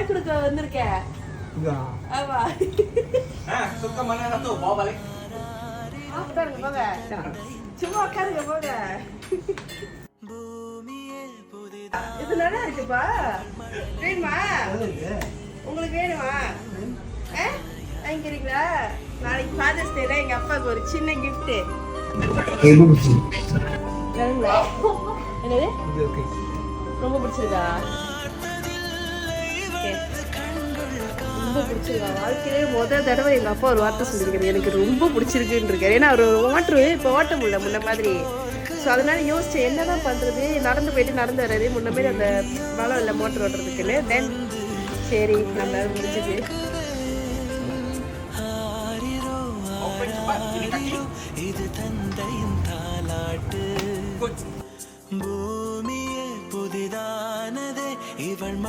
வாங்கி கொடுக்க வந்திருக்கேன். ஆமா. சுத்தமான ரத்தம் போ balik. உட்காருங்க போங்க. சும்மா உட்காருங்க போங்க. இது நல்லா இருக்குப்பா. வேணுமா? உங்களுக்கு வேணுமா? வாங்கிக்கிறீங்களா? நாளைக்கு ஃபாதர்ஸ் டேல எங்க அப்பாவுக்கு ஒரு சின்ன கிஃப்ட். என்னது? ரொம்ப பிடிச்சிருக்கா? ரொம்ப பிடிச்சிருக்கா? வாழ்க்கையிலே முதல் தடவை எங்கள் அப்பா ஒரு வார்த்தை சொல்லியிருக்காரு, எனக்கு ரொம்ப பிடிச்சிருக்குன்னு இருக்காரு. ஏன்னா அவர் இப்போ ஓட்ட முடியல முன்ன மாதிரி. ஸோ அதனால யோசிச்சேன் என்ன தான் பண்ணுறது, நடந்து போயிட்டு நடந்து வர்றது முன்ன மாதிரி அந்த வளம் இல்லை மோட்டர் ஓட்டுறதுக்குன்னு. தென் சரி நம்மளால முடிஞ்சது. இது தந்தையின் தாலாட்டு பூமியே புதிதானதே இவள்